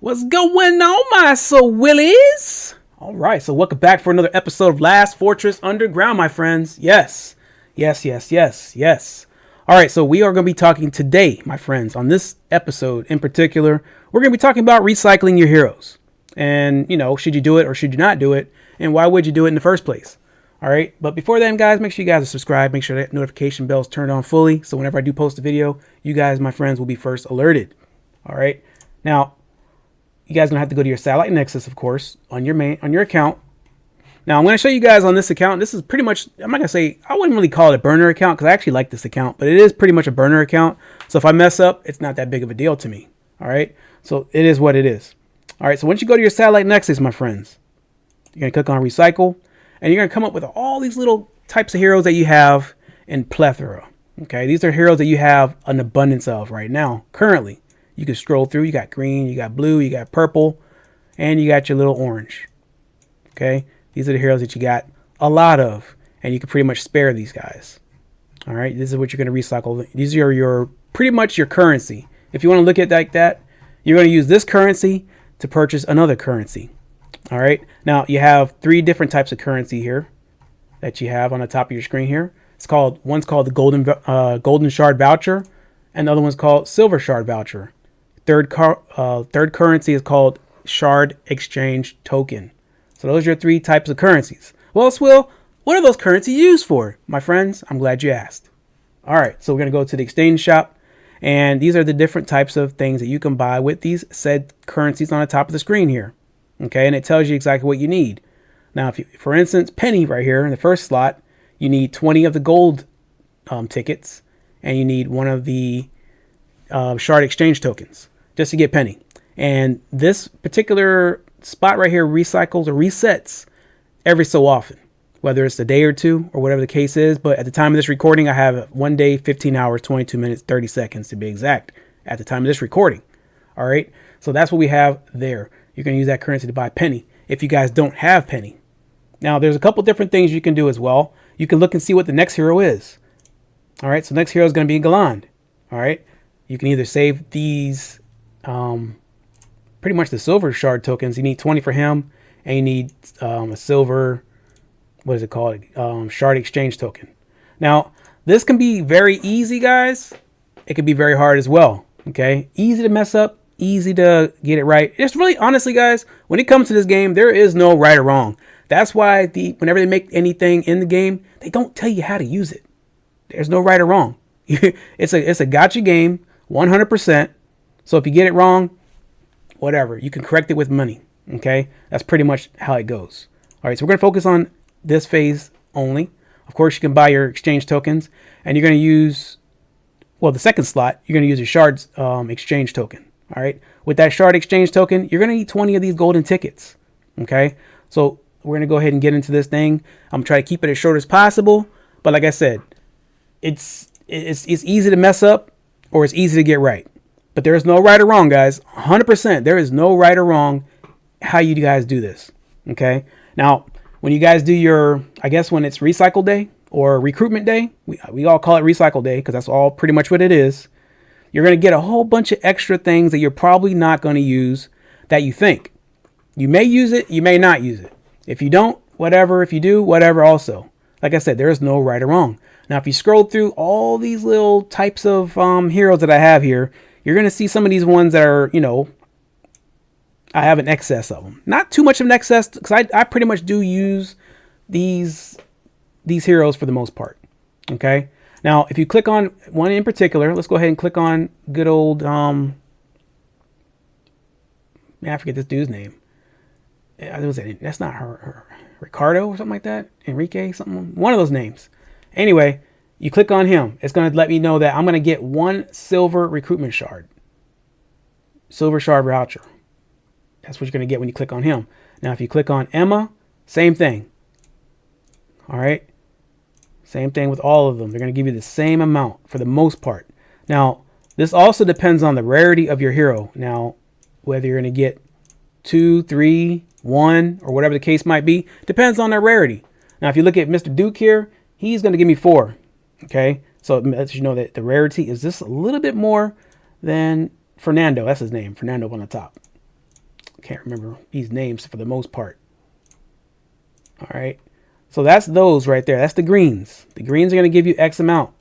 What's going on, my SWILLIes? All right, so welcome back for another episode of Last Fortress Underground, my friends. Yes. All right, so we are going to be talking today, my friends, on this episode in particular. We're going to be talking about recycling your heroes. And, should you do it or should you not do it? And why would you do it in the first place? All right, but before then, guys, make sure you guys are subscribed. Make sure that notification bell is turned on fully. So whenever I do post a video, you guys, my friends, will be first alerted. All right, now, you guys are gonna have to go to your satellite nexus, of course, on your account. Now I'm going to show you guys on this account. This is pretty much, I'm not gonna say, I wouldn't really call it a burner account because I actually like this account, but it is pretty much a burner account. So if I mess up, it's not that big of a deal to me. All right, so it is what it is. All right, so once you go to your satellite nexus, my friends, you're gonna click on recycle, and you're gonna come up with all these little types of heroes that you have in plethora. Okay, these are heroes that you have an abundance of right now, currently. You can scroll through. You got green, you got blue, you got purple, and you got your little orange. Okay, these are the heroes that you got a lot of, and you can pretty much spare these guys. All right, this is what you're going to recycle. These are your pretty much your currency. If you want to look at it like that, you're going to use this currency to purchase another currency. All right, now you have three different types of currency here that you have on the top of your screen here. One's called the golden shard voucher, and the other one's called silver shard voucher. Third currency is called shard exchange token. So those are your three types of currencies. Well, Swill, what are those currencies used for? My friends, I'm glad you asked. All right, so we're going to go to the exchange shop. And these are the different types of things that you can buy with these said currencies on the top of the screen here. Okay, and it tells you exactly what you need. Now, if you, for instance, penny right here in the first slot, you need 20 of the gold tickets. And you need one of the shard exchange tokens just to get penny. And this particular spot right here recycles or resets every so often, whether it's a day or two or whatever the case is. But at the time of this recording, I have 1 day, 15 hours, 22 minutes, 30 seconds to be exact at the time of this recording. All right. So that's what we have there. You can use that currency to buy penny if you guys don't have penny. Now, there's a couple different things you can do as well. You can look and see what the next hero is. All right. So next hero is going to be Galand. All right. You can either save these pretty much the silver shard tokens. You need 20 for him, and you need a silver, what is it called? Shard exchange token. Now, this can be very easy, guys. It can be very hard as well. Okay, easy to mess up, easy to get it right. It's really, honestly, guys, when it comes to this game, there is no right or wrong. That's why whenever they make anything in the game, they don't tell you how to use it. There's no right or wrong. It's a gotcha game, 100%. So if you get it wrong, whatever, you can correct it with money. Okay, that's pretty much how it goes. All right, so we're going to focus on this phase only. Of course, you can buy your exchange tokens, and you're going to use, well, the second slot, you're going to use your shards exchange token. All right, with that shard exchange token, you're going to need 20 of these golden tickets. Okay, so we're going to go ahead and get into this thing. I'm going to try to keep it as short as possible, but like I said, it's easy to mess up or it's easy to get right. But there is no right or wrong, guys. 100%. There is no right or wrong how you guys do this. Okay. Now, when you guys do your, I guess when it's recycle day or recruitment day, we all call it recycle day because that's all pretty much what it is. You're going to get a whole bunch of extra things that you're probably not going to use that you think. You may use it. You may not use it. If you don't, whatever. If you do, whatever also. Like I said, there is no right or wrong. Now, if you scroll through all these little types of heroes that I have here, you're going to see some of these ones that are, I have an excess of them. Not too much of an excess because I pretty much do use these heroes for the most part. Okay. Now, if you click on one in particular, let's go ahead and click on good old, I forget this dude's name. That's not her, Ricardo or something like that. Enrique, something, one of those names. Anyway, you click on him. It's going to let me know that I'm going to get one silver recruitment shard. Silver shard voucher. That's what you're going to get when you click on him. Now, if you click on Emma, same thing. All right. Same thing with all of them. They're going to give you the same amount for the most part. Now, this also depends on the rarity of your hero. Now, whether you're going to get 2, 3, 1, or whatever the case might be, depends on their rarity. Now, if you look at Mr. Duke here, he's going to give me 4. Okay, so it lets you know that the rarity is just a little bit more than Fernando. That's his name, Fernando up on the top. can't remember these names for the most part. All right. So that's those right there. That's the greens. The greens are going to give you X amount.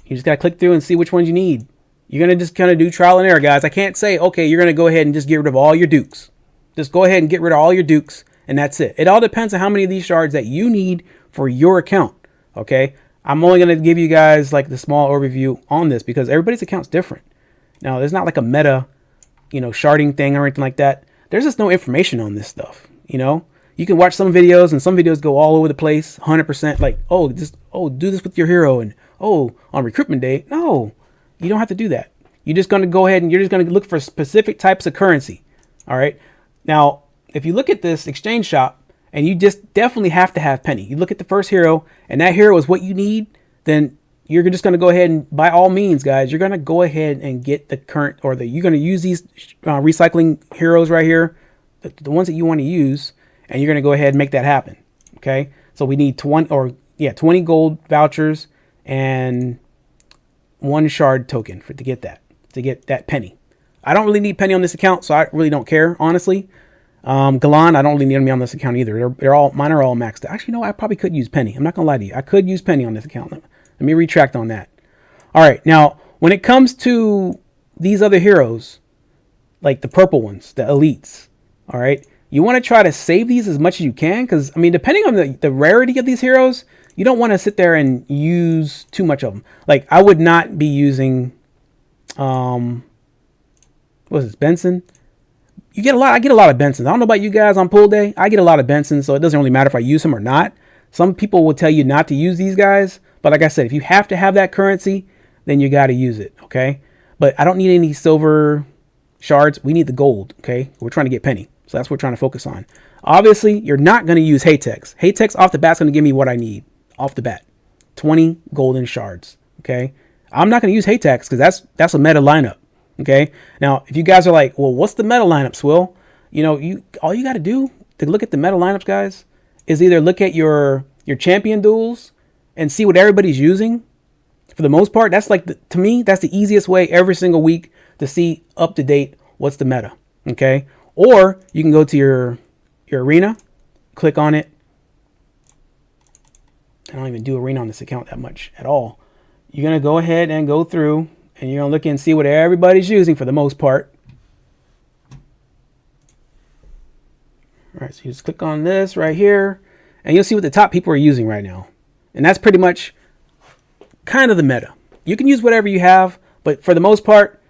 You just got to click through and see which ones you need. You're going to just kind of do trial and error, guys. I can't say, okay, you're going to go ahead and just get rid of all your dukes. Just go ahead and get rid of all your dukes, and that's it. It all depends on how many of these shards that you need for your account, okay? I'm only going to give you guys like the small overview on this because everybody's account's different. Now, there's not like a meta, sharding thing or anything like that. There's just no information on this stuff, You can watch some videos, and some videos go all over the place, 100%, like, do this with your hero, and, on recruitment day. No, you don't have to do that. You're just going to go ahead and you're just going to look for specific types of currency, all right? Now, if you look at this exchange shop and you just definitely have to have penny, you look at the first hero and that hero is what you need, then you're just going to go ahead and by all means, guys, you're going to go ahead and get the current you're going to use these recycling heroes right here, the ones that you want to use, and you're going to go ahead and make that happen. Okay. So we need 20 gold vouchers and 1 shard token to get that penny. I don't really need penny on this account, so I really don't care, honestly. Galan, I don't really need them on this account either. Mine are all maxed out. Actually, no, I probably could use penny. I'm not gonna lie to you. I could use penny on this account. Let me retract on that. All right, now when it comes to these other heroes, like the purple ones, the elites, all right, you want to try to save these as much as you can, because I mean, depending on the rarity of these heroes, you don't want to sit there and use too much of them. Like I would not be using, what is this, Benson? I get a lot of Bensons. I don't know about you guys on pull day. I get a lot of Bensons, so it doesn't really matter if I use them or not. Some people will tell you not to use these guys, but like I said, if you have to have that currency, then you got to use it, okay? But I don't need any silver shards. We need the gold, okay? We're trying to get penny, so that's what we're trying to focus on. Obviously, you're not going to use Haytex. Haytex off the bat is going to give me what I need off the bat, 20 golden shards, okay? I'm not going to use Haytex because that's a meta lineup. Okay. Now, if you guys are like, well, what's the meta lineup, Swill? All you got to do to look at the meta lineups, guys, is either look at your champion duels and see what everybody's using. For the most part, that's like, to me, that's the easiest way every single week to see up to date what's the meta. Okay. Or you can go to your arena, click on it. I don't even do arena on this account that much at all. You're going to go ahead and go through, and you're going to look and see what everybody's using for the most part. All right, so you just click on this right here, and you'll see what the top people are using right now. And that's pretty much kind of the meta. You can use whatever you have, but for the most part,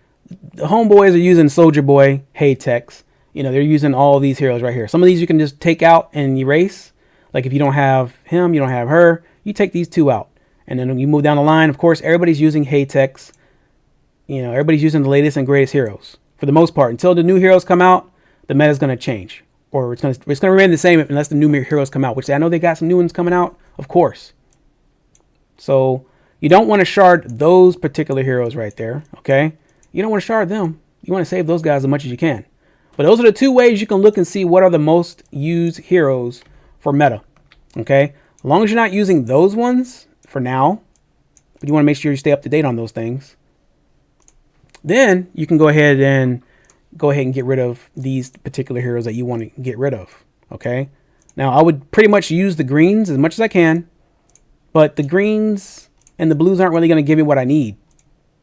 the homeboys are using Soldier Boy, Haytex. They're using all these heroes right here. Some of these you can just take out and erase. Like if you don't have him, you don't have her, you take these two out. And then when you move down the line, of course, everybody's using Haytex. Everybody's using the latest and greatest heroes for the most part. Until the new heroes come out, the meta is going to change, or it's going to remain the same unless the new heroes come out, which I know they got some new ones coming out, of course. So you don't want to shard those particular heroes right there. Okay. You don't want to shard them. You want to save those guys as much as you can. But those are the two ways you can look and see what are the most used heroes for meta. Okay. As long as you're not using those ones for now, but you want to make sure you stay up to date on those things. Then you can go ahead and get rid of these particular heroes that you want to get rid of. Okay. Now I would pretty much use the greens as much as I can, but the greens and the blues aren't really going to give me what I need.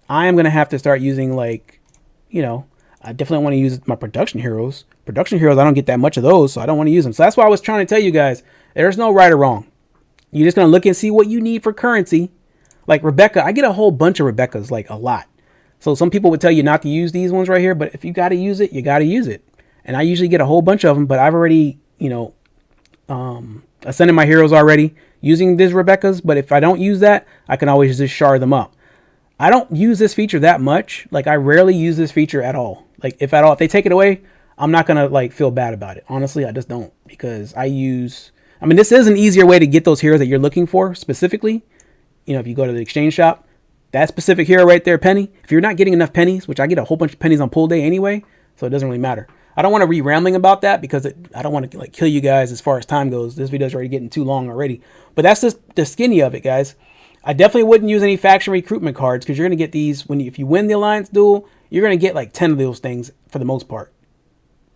I am going to have to start using I definitely want to use my production heroes. Production heroes, I don't get that much of those, so I don't want to use them. So that's why I was trying to tell you guys, there's no right or wrong. You're just going to look and see what you need for currency. Like Rebecca, I get a whole bunch of Rebeccas, like a lot. So some people would tell you not to use these ones right here, but if you got to use it, you got to use it. And I usually get a whole bunch of them, but I've already, ascended my heroes already using these Rebeccas. But if I don't use that, I can always just shard them up. I don't use this feature that much. Like I rarely use this feature at all. Like if they take it away, I'm not going to feel bad about it. Honestly, I just don't, because this is an easier way to get those heroes that you're looking for specifically. If you go to the exchange shop, that specific hero right there, penny. If you're not getting enough pennies, which I get a whole bunch of pennies on pull day anyway, so it doesn't really matter. I don't want to be rambling about that because I don't want to kill you guys as far as time goes. This video's already getting too long already. But that's just the skinny of it, guys. I definitely wouldn't use any faction recruitment cards because you're going to get these if you win the alliance duel, you're going to get 10 of those things for the most part.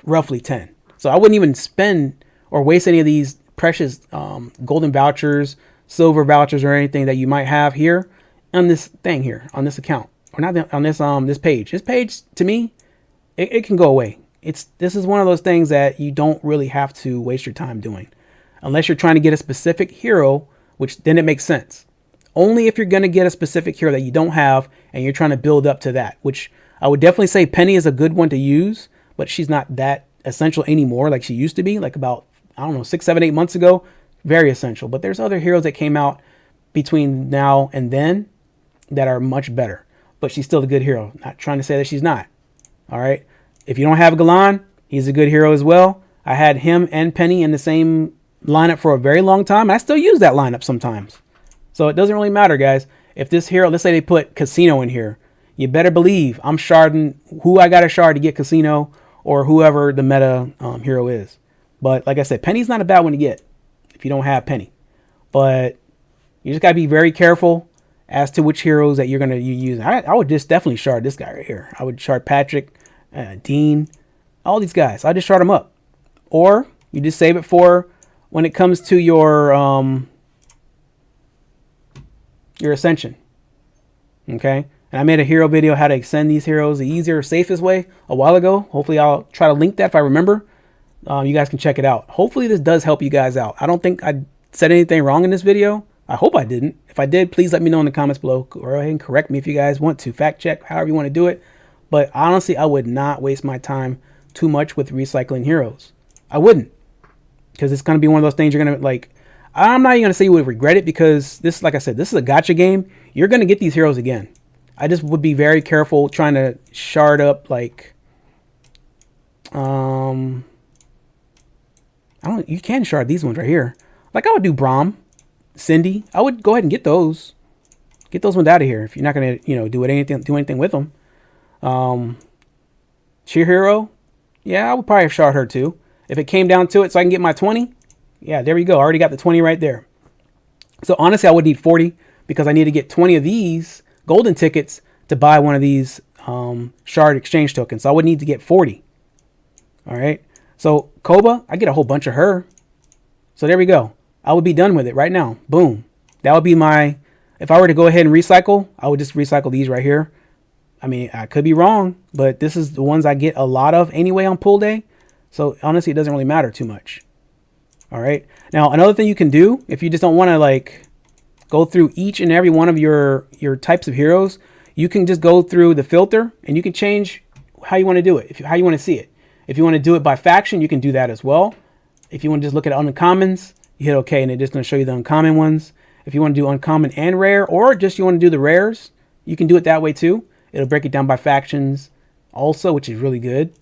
roughly 10. So I wouldn't even spend or waste any of these precious golden vouchers, silver vouchers, or anything that you might have here on this thing here, on this account, or not on this page. This page, to me, it can go away. This is one of those things that you don't really have to waste your time doing, unless you're trying to get a specific hero, which then it makes sense. Only if you're going to get a specific hero that you don't have and you're trying to build up to that, which I would definitely say Penny is a good one to use, but she's not that essential anymore like she used to be, like about, I don't know, 6, 7, 8 months ago. Very essential. But there's other heroes that came out between now and then that are much better, but she's still a good hero. Not trying to say that she's not. All right. If you don't have Galan, he's a good hero as well. I had him and Penny in the same lineup for a very long time. I still use that lineup sometimes. So it doesn't really matter, guys. If this hero, let's say they put Casino in here, you better believe I'm sharding who I got to shard to get Casino, or whoever the meta hero is. But like I said, Penny's not a bad one to get if you don't have Penny. But you just got to be very careful as to which heroes that you're going to use. I would just definitely shard this guy right here. I would shard Patrick, Dean, all these guys. I just shard them up. Or you just save it for when it comes to your Ascension. Okay? And I made a hero video how to extend these heroes the easier, safest way a while ago. Hopefully I'll try to link that if I remember. You guys can check it out. Hopefully this does help you guys out. I don't think I said anything wrong in this video. I hope I didn't. If I did, please let me know in the comments below. Go ahead and correct me if you guys want to. Fact check, however you want to do it. But honestly, I would not waste my time too much with recycling heroes. I wouldn't. Because it's going to be one of those things you're going to, like, I'm not even going to say you would regret it, because this, like I said, this is a gacha game. You're going to get these heroes again. I just would be very careful trying to shard up, like, you can shard these ones right here. Like, I would do Braum, Cindy. I would go ahead and get those. Get those ones out of here if you're not going to, do anything with them. Cheer Hero. Yeah, I would probably have shard her too. If it came down to it so I can get my 20. Yeah, there we go. I already got the 20 right there. So honestly, I would need 40 because I need to get 20 of these golden tickets to buy one of these shard exchange tokens. So I would need to get 40. All right. So Koba, I get a whole bunch of her. So there we go. I would be done with it right now. Boom. That would be my, if I were to go ahead and recycle, I would just recycle these right here. I mean, I could be wrong, but this is the ones I get a lot of anyway on pull day. So honestly, it doesn't really matter too much. All right. Now, another thing you can do, if you just don't want to like go through each and every one of your types of heroes, you can just go through the filter and you can change how you want to do it, how you want to see it. If you want to do it by faction, you can do that as well. If you want to just look at uncommons, you hit OK, and it's just going to show you the uncommon ones. If you want to do uncommon and rare, or just you want to do the rares, you can do it that way too. It'll break it down by factions also, which is really good.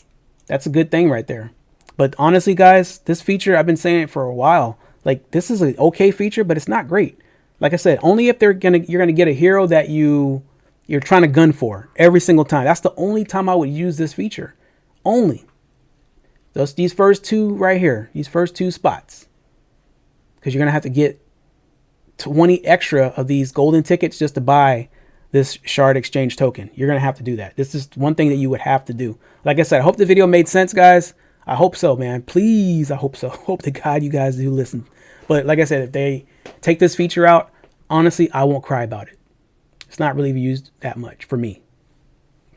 That's a good thing right there. But honestly, guys, this feature, I've been saying it for a while. Like, this is an okay feature, but it's not great. Like I said, only if you're gonna get a hero that you're trying to gun for every single time. That's the only time I would use this feature. Only. These first two right here, these first two spots. Because you're going to have to get 20 extra of these golden tickets just to buy this shard exchange token. You're going to have to do that. This is one thing that you would have to do. Like I said, I hope the video made sense, guys. I hope so, man. Please, I hope so. Hope to God you guys do listen. But like I said, if they take this feature out, honestly, I won't cry about it. It's not really used that much for me.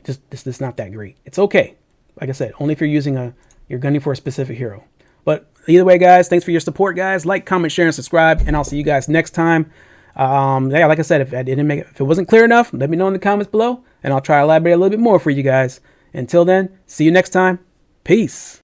It's not that great. It's okay. Like I said, only if you're gunning for a specific hero. But either way, guys, thanks for your support, guys. Like, comment, share, and subscribe, and I'll see you guys next time. Yeah, like I said, if it wasn't clear enough, let me know in the comments below, and I'll try to elaborate a little bit more for you guys. Until then, see you next time. Peace.